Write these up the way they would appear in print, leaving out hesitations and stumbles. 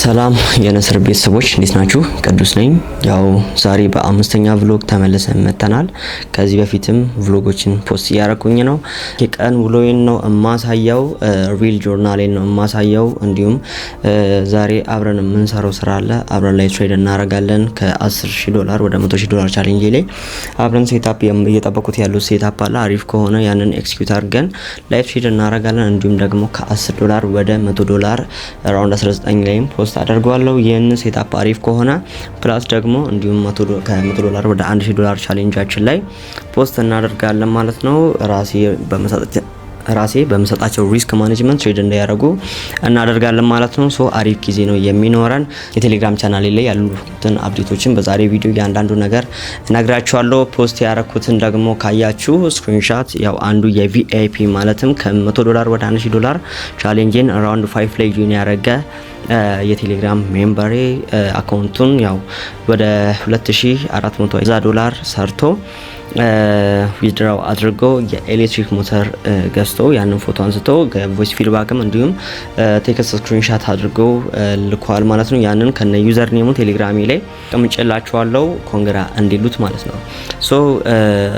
ሰላም የነስር ቤተሰቦች እንዴት ናችሁ? ቅዱስ ነኝ። ያው ዛሬ በአምስተኛ ቭሎግ ተመልሰን መተናል። ከዚህ በፊትም ቭሎጎችን ፖስት እያደረኩኝ ነው። የቀን ውሎዬን ነው የማሳየው፣ ሪል ጆርናሌን ነው የማሳየው። እንዲሁም ዛሬ አብረን የምንሰራው ስራ አለ። አብረን ላይ ትሬድ እናደርጋለን። ከ$10,000 ወደ $100,000 ቻሌንጅ ላይ አብረን ሴታፕ እየጠበቁት ያለው ሴታፕ አለ። አሪፍ ከሆነ ያንን ኤክስኪዩት አድርገን ላይቭ ትሬድ እናደርጋለን። እንዲሁም ደግሞ ከ$10 ወደ $100 አራውንድ 19 ላይም ፖስት አደርጋለሁ። ይህን ሴታፕ አሪፍ ከሆነ ፕላስ ደግሞ እንዲሁም ከ$100 ወደ $1,000 ቻሌንጃችን ላይ ፖስት እናደርጋለን ማለት ነው። ራሴ በመሰጣቸው ሪስክ ማኔጅመንት ትሬድ እንዳያደርጉ እናደርጋለን ማለት ነው። ሶ አሪፍ ጊዜ ነው የሚኖረን። የቴሌግራም ቻናሌ ላይ ያሉትን አፕዴቶችን በዛሬ ቪዲዮ ያንዳንዱ ነገር እነግራችኋለሁ። ፖስት ያደረኩትን ደግሞ ካያችሁ ስክሪንሻት ያው አንዱ የቪአይፒ ማለትም ከ$100 ወደ $1,000 ቻሌንጅን አራውንድ 5 ላይ ጆይን ያደረገ የቴሌግራም ሜምበሬ አካውንቱን ያው ወደ $2,400 ሰርቶ ዊዝድራው አድርጎ የኤሌክትሪክ ሞተር ገዝቶ ያንን ፎቶ አንስቶ ቮይስ ፊድባክም እንዲሁም ቴክስት ስክሪንሻት አድርጎ ልኳል ማለት ነው። ያንን ከነ ዩዘር ኔሙ ቴሌግራሚ ላይ ቀምጬላችኋለሁ ኮንግራ እንዲሉት ማለት ነው። ሶ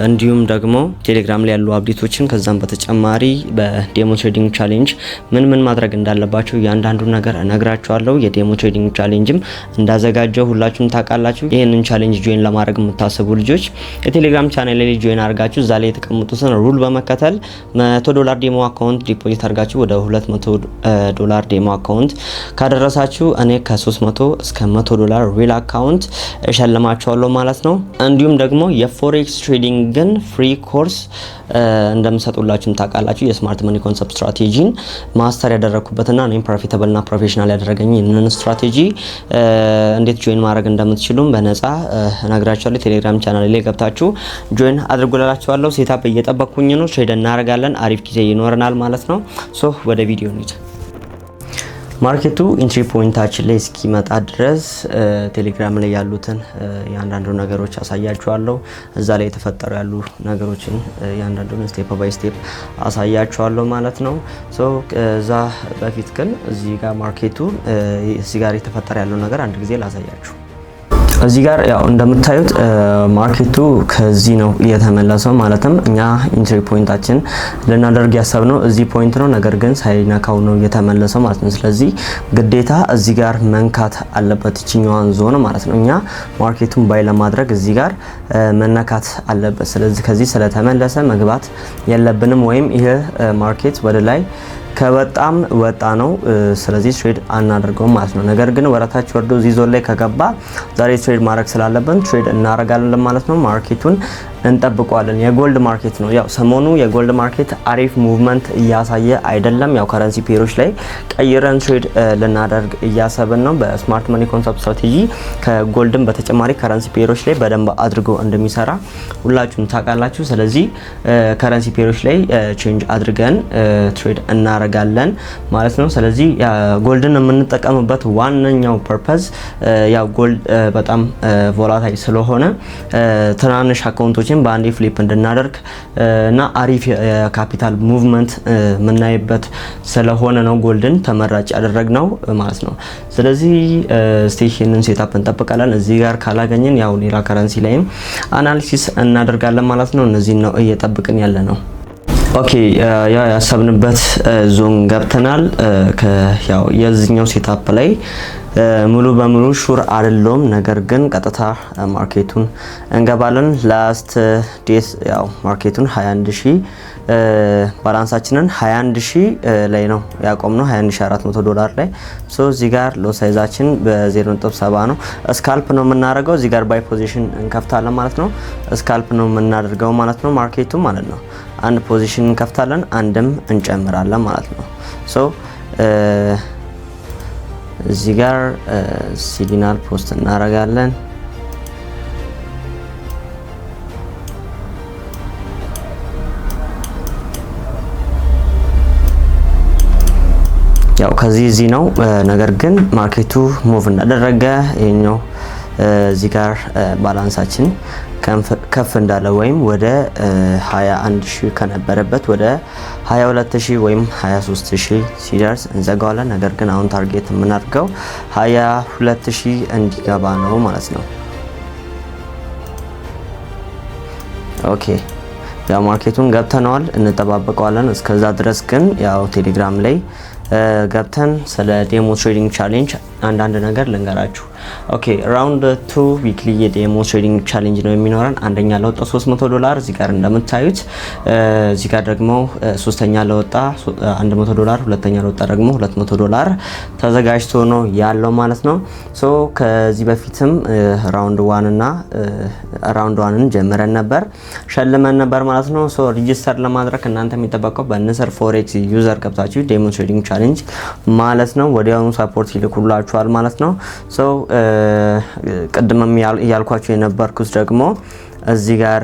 እንዲሁም ደግሞ ቴሌግራም ላይ ያሉ አፕዴቶችን ከዛም በተጨማሪ በዴሞ ትሬዲንግ ቻሌንጅ ምን ማድረግ እንዳለባቸው ያንዳንዱ ነገር እነግራችኋለሁ። የዴሞ ትሬዲንግ ቻሌንጅም እንዳዘጋጀው ሁላችሁም ታውቃላችሁ። ይሄንን ቻሌንጅ ጆይን ለማድረግ የምታስቡ ልጆች የቴሌግራም ቻናል ላይ ጆይን አድርጋችሁ እዛ ላይ የተቀመጡትን ሩል በመከተል $100 ዴሞ አካውንት ዲፖዚት አድርጋችሁ ወደ $200 ዴሞ አካውንት ካደረሳችሁ እኔ ከ300 እስከ $100 ሪል አካውንት እሸልማችኋለሁ ማለት ነው። እንዲሁም ደግሞ የፎሬክስ ትሬዲንግን ፍሪ ኮርስ እንደምሰጡላችሁም ታውቃላችሁ። የስማርት መኒ ኮንሰፕት ስትራቴጂን ማስተር ያደረኩበትና እኔም ፕሮፊታብልና ፕሮፌሽናል ያደረገኝ ይህንን ስትራቴጂ እንዴት ጆይን ማድረግ እንደምትችሉም በነፃ እነግራችኋለሁ። ቴሌግራም ቻናል ላይ ገብታችሁ ጆይን አድርጉላችኋለሁ። ሴታፕ እየጠበቅኩኝ ነው። ትሬድ እናደርጋለን። አሪፍ ጊዜ ይኖረናል ማለት ነው። ሶ ወደ ቪዲዮ እንሂድ። ማርኬቱ ኢንትሪ ፖይንታችን ላይ እስኪመጣ ድረስ ቴሌግራም ላይ ያሉትን ያንዳንዱ ነገሮች አሳያችኋለሁ። እዛ ላይ የተፈጠሩ ያሉ ነገሮችን ያንዳንዱን ስቴፕ ባይ ስቴፕ አሳያችኋለሁ ማለት ነው። ሶ ከዛ በፊት ግን እዚህ ጋር ማርኬቱ እዚህ ጋር የተፈጠረ ያለው ነገር አንድ ጊዜ ላሳያችሁ። እዚህ ጋር ያው እንደምታዩት ማርኬቱ ከዚህ ነው የተመለሰው። ማለትም እኛ ኢንትሪ ፖይንታችን ልናደርግ ያሰብነው እዚህ ፖይንት ነው፣ ነገር ግን ሳይነካው ነው የተመለሰው ማለት ነው። ስለዚህ ግዴታ እዚህ ጋር መንካት አለበት እችኛዋን ዞን ማለት ነው። እኛ ማርኬቱን ባይ ለማድረግ እዚህ ጋር መነካት አለበት። ስለዚህ ከዚህ ስለተመለሰ መግባት የለብንም፣ ወይም ይሄ ማርኬት ወደ ላይ ከበጣም ወጣ ነው። ስለዚህ ትሬድ አናደርገውም ማለት ነው። ነገር ግን ወራታች ወርዶ እዚህ ዞን ላይ ከገባ ዛሬ ትሬድ ማድረግ ስላለብን ትሬድ እናደርጋለን ማለት ነው። ማርኬቱን እንጠብቀዋለን። የጎልድ ማርኬት ነው። ያው ሰሞኑ የጎልድ ማርኬት አሪፍ ሙቭመንት እያሳየ አይደለም። ያው ከረንሲ ፔሮች ላይ ቀይረን ትሬድ ልናደርግ እያሰብን ነው። በስማርት መኒ ኮንሰፕት ስትራቴጂ ከጎልድም በተጨማሪ ከረንሲ ፔሮች ላይ በደንብ አድርጎ እንደሚሰራ ሁላችሁም ታውቃላችሁ። ስለዚህ ከረንሲ ፔሮች ላይ ቼንጅ አድርገን ትሬድ እናደርጋለን ማለት ነው። ስለዚህ ጎልድን የምንጠቀምበት ዋነኛው ፐርፐዝ ያው ጎልድ በጣም ቮላታይል ስለሆነ ትናንሽ አካውንቶችን በአንዴ ፍሊፕ እንድናደርግ እና አሪፍ የካፒታል ሙቭመንት የምናይበት ስለሆነ ነው ጎልድን ተመራጭ ያደረግነው ማለት ነው። ስለዚህ ስቴሽንን ሴታፕ እንጠብቃለን። እዚህ ጋር ካላገኘን ያው ሌላ ከረንሲ ላይም አናሊሲስ እናደርጋለን ማለት ነው። እነዚህ ነው እየጠብቅን ያለ ነው። ኦኬ ያሰብንበት ዞን ገብተናል። ያው የዚህኛው ሴታፕ ላይ ሙሉ በሙሉ ሹር አይደለም፣ ነገር ግን ቀጥታ ማርኬቱን እንገባለን። ላስት ዴስ ያው ማርኬቱን 21000 ባላንሳችንን 21000 ላይ ነው ያቆምነው፣ $21400 ላይ። ሶ እዚህ ጋር ሎ ሳይዛችን በ0.7 ነው። ስካልፕ ነው የምናደርገው። እዚህ ጋር ባይ ፖዚሽን እንከፍታለን ማለት ነው። ስካልፕ ነው የምናደርገው ማለት ነው። ማርኬቱ ማለት ነው አንድ ፖዚሽን እንከፍታለን፣ አንድም እንጨምራለን ማለት ነው። ሶ እዚህ ጋር ሲግናል ፖስት እናደርጋለን። ያው ከዚህ ነው። ነገር ግን ማርኬቱ ሙቭ እንዳደረገ ይሄኛው እዚህ ጋር ባላንሳችን ከፍ እንዳለ ወይም ወደ 21000 ከነበረበት ወደ 22000 ወይም 23000 ሲደርስ እንዘጋዋለን። ነገር ግን አሁን ታርጌት የምናደርገው 22000 እንዲገባ ነው ማለት ነው። ኦኬ ያው ማርኬቱን ገብተናል፣ እንጠባበቀዋለን። እስከዛ ድረስ ግን ያው ቴሌግራም ላይ ገብተን ስለ ዴሞ ትሬዲንግ ቻሌንጅ አንዳንድ ነገር ልንገራችሁ። ኦኬ ራውንድ 2 ዊክሊ የዴሞ ትሬዲንግ ቻሌንጅ ነው የሚኖረን። አንደኛ ለወጣ $300 እዚህ ጋር እንደምታዩት፣ እዚህ ጋር ደግሞ ሶስተኛ ለወጣ $100፣ ሁለተኛ ለወጣ ደግሞ $200 ተዘጋጅቶ ነው ያለው ማለት ነው። ሶ ከዚህ በፊትም ራውንድ 1 እና ራውንድ 1ን ጀምረን ነበር፣ ሸልመን ነበር ማለት ነው። ሶ ሬጂስተር ለማድረግ እናንተ የሚጠበቀው በንስር ፎሬክስ ዩዘር ገብታችሁ ዴሞ ትሬዲንግ ቻሌንጅ ማለት ነው ወዲያውኑ ሰፖርት ይልኩላችኋል ማለት ነው። ሶ ቅድምም ያልኳችሁ የነበርኩት ደግሞ እዚህ ጋር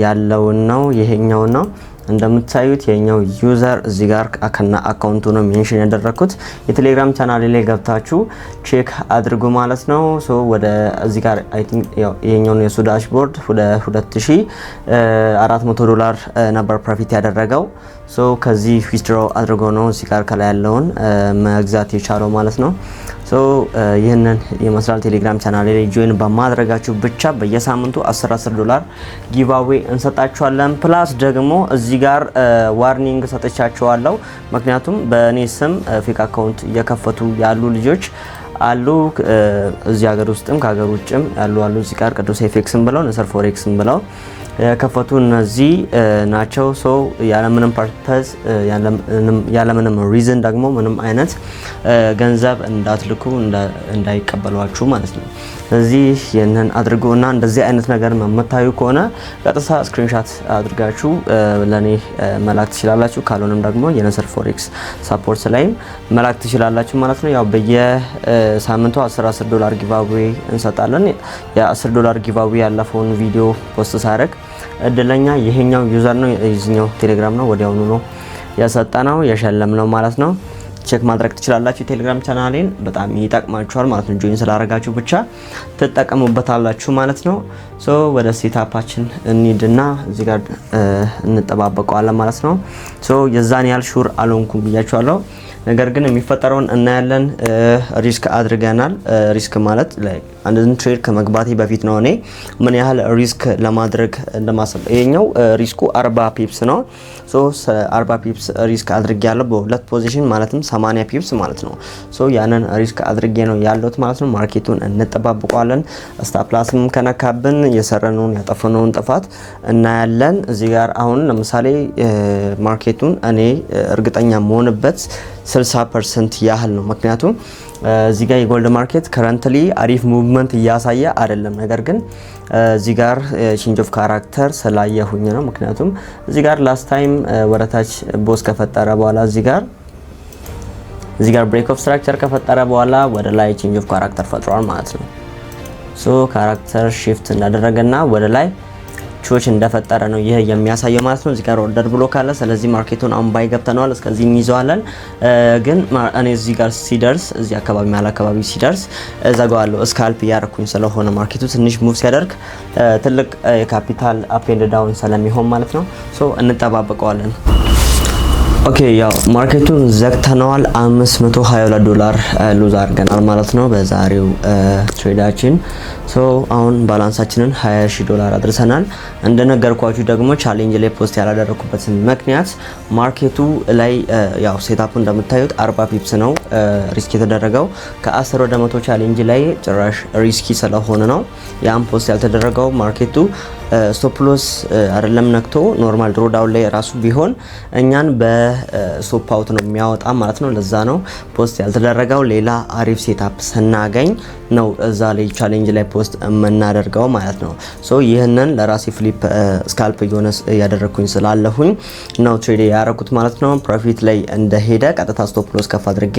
ያለውን ነው፣ ይሄኛው ነው። እንደምታዩት የኛው ዩዘር እዚህ ጋር አከና አካውንቱ ነው ሜንሽን ያደረኩት። የቴሌግራም ቻናል ላይ ገብታችሁ ቼክ አድርጉ ማለት ነው። ሶ ወደ እዚህ ጋር አይ ቲንክ ያው የኛው ነው የሱ ዳሽቦርድ ወደ $2400 ነበር ፕሮፊት ያደረገው። ሶ ከዚህ ዊዝድሮ አድርጎ ነው እዚህ ጋር ከላይ ያለውን መግዛት የቻለው ማለት ነው። ሶ ይህንን የመስራል ቴሌግራም ቻናል ላይ ጆይን በማድረጋችሁ ብቻ በየሳምንቱ $10 ጊቫዌ እንሰጣችኋለን። ፕላስ ደግሞ እዚህ ጋር ዋርኒንግ ሰጥቻችኋለሁ። ምክንያቱም በእኔ ስም ፌክ አካውንት እየከፈቱ ያሉ ልጆች አሉ፣ እዚህ ሀገር ውስጥም ከሀገር ውጭም ያሉ አሉ። እዚህ ጋር ቅዱስ ኤፌክስም ብለው ንስር ፎሬክስም ብለው የከፈቱ እነዚህ ናቸው። ሶ ያለምንም ፐርፐዝ ያለምንም ሪዝን ደግሞ ምንም አይነት ገንዘብ እንዳትልኩ እንዳይቀበሏችሁ ማለት ነው። ስለዚህ ይህንን አድርጉና እንደዚህ አይነት ነገር መመታዩ ከሆነ ቀጥታ ስክሪንሻት አድርጋችሁ ለኔ መላክ ትችላላችሁ። ካልሆነም ደግሞ የንስር ፎሬክስ ሰፖርት ላይም መላክ ትችላላችሁ ማለት ነው። ያው በየሳምንቱ $10 ጊቫዌ እንሰጣለን። የ$10 ጊቫዌ ያለፈውን ቪዲዮ ፖስት ሳረግ እድለኛ ይሄኛው ዩዘር ነው፣ የዚህኛው ቴሌግራም ነው። ወዲያውኑ ነው የሰጠነው የሸለምነው ማለት ነው። ቼክ ማድረግ ትችላላችሁ። ቴሌግራም ቻናሌን በጣም ይጠቅማችኋል ማለት ነው። ጆይን ስላደረጋችሁ ብቻ ትጠቀሙበታላችሁ ማለት ነው። ሶ ወደ ሴታፓችን እንሂድና እዚህ ጋር እንጠባበቀዋለን ማለት ነው። ሶ የዛን ያህል ሹር አልሆንኩም ብያችኋለሁ። ነገር ግን የሚፈጠረውን እናያለን። ሪስክ አድርገናል። ሪስክ ማለት አንድን ትሬድ ከመግባቴ በፊት ነው እኔ ምን ያህል ሪስክ ለማድረግ እንደማሰብ። ይሄኛው ሪስኩ 40 ፒፕስ ነው። ሶ 40 ፒፕስ ሪስክ አድርጌያለሁ በሁለት ፖዚሽን ማለትም 80 ፒፕስ ማለት ነው። ሶ ያንን ሪስክ አድርጌ ነው ያለሁት ማለት ነው። ማርኬቱን እንጠባበቀዋለን። ስታፕላስም ከነካብን የሰረነውን ያጠፈነውን ጥፋት እናያለን። እዚህ ጋር አሁን ለምሳሌ ማርኬቱን እኔ እርግጠኛ መሆንበት 60% ያህል ነው። ምክንያቱም እዚህ ጋር የጎልድ ማርኬት ከረንትሊ አሪፍ ሙቭመንት እያሳየ አይደለም። ነገር ግን እዚህ ጋር ቼንጅ ኦፍ ካራክተር ስላየሁኝ ነው። ምክንያቱም እዚህ ጋር ላስት ታይም ወረታች ቦስ ከፈጠረ በኋላ እዚህ ጋር ብሬክ ኦፍ ስትራክቸር ከፈጠረ በኋላ ወደ ላይ ቼንጅ ኦፍ ካራክተር ፈጥሯል ማለት ነው። ሶ ካራክተር ሺፍት እንዳደረገና ወደ ላይ ቾች እንደፈጠረ ነው ይሄ የሚያሳየው ማለት ነው። እዚህ ጋር ኦርደር ብሎ ካለ ስለዚህ ማርኬቱን አሁን ባይ ገብተናል። እስከዚህ እንይዘዋለን። ግን እኔ እዚህ ጋር ሲደርስ እዚህ አካባቢ ማለ አካባቢ ሲደርስ ዘጋዋለሁ። ስካልፕ ያረኩኝ ስለሆነ ማርኬቱ ትንሽ ሙቭ ሲያደርግ ትልቅ የካፒታል አፕ ኤንድ ዳውን ስለሚሆን ማለት ነው። ሶ እንጠባበቀዋለን። ኦኬ ያው ማርኬቱን ዘግተናል። $522 ሉዝ አድርገናል ማለት ነው በዛሬው ትሬዳችን። ሶ አሁን ባላንሳችንን $20,000 አድርሰናል። እንደነገርኳችሁ ደግሞ ቻሌንጅ ላይ ፖስት ያላደረኩበት ምክንያት ማርኬቱ ላይ ያው ሴታፑ እንደምታዩት 40 ፒፕስ ነው ሪስክ የተደረገው። ከ10 ወደ 100 ቻሌንጅ ላይ ጭራሽ ሪስኪ ስለሆነ ነው ያን ፖስት ያልተደረገው። ማርኬቱ ስቶፕ ሎስ አይደለም ነክቶ ኖርማል ድሮ ዳውን ላይ ራሱ ቢሆን እኛን በስቶፕ አውት ነው የሚያወጣ ማለት ነው። ለዛ ነው ፖስት ያልተደረገው። ሌላ አሪፍ ሴታፕ ስናገኝ ነው እዛ ላይ ቻሌንጅ ላይ ፖስት የምናደርገው ማለት ነው። ሶ ይህንን ለራሴ ፍሊፕ ስካልፕ እያደረኩኝ ስላለሁኝ ነው ትሬድ ያደረኩት ማለት ነው። ፕሮፊት ላይ እንደሄደ ቀጥታ ስቶፕ ሎስ ከፍ አድርጌ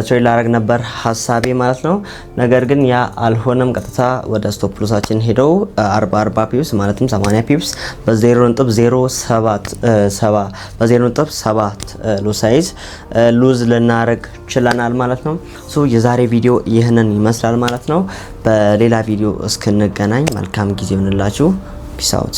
ትሬድ ላደርግ ነበር ሀሳቤ ማለት ነው። ነገር ግን ያ አልሆነም። ቀጥታ ወደ ስቶፕ ሎሳችን ሄደው 40 ፒፕስ ማለትም 80 ፒፕስ በ0.07 ሎስ ሳይዝ ሉዝ ልናደርግ ችለናል ማለት ነው። ሶ የዛሬ ቪዲዮ ይህንን ይመስላል። ይመስላል ማለት ነው። በሌላ ቪዲዮ እስክንገናኝ መልካም ጊዜ ይሁንላችሁ። ፒስ አውት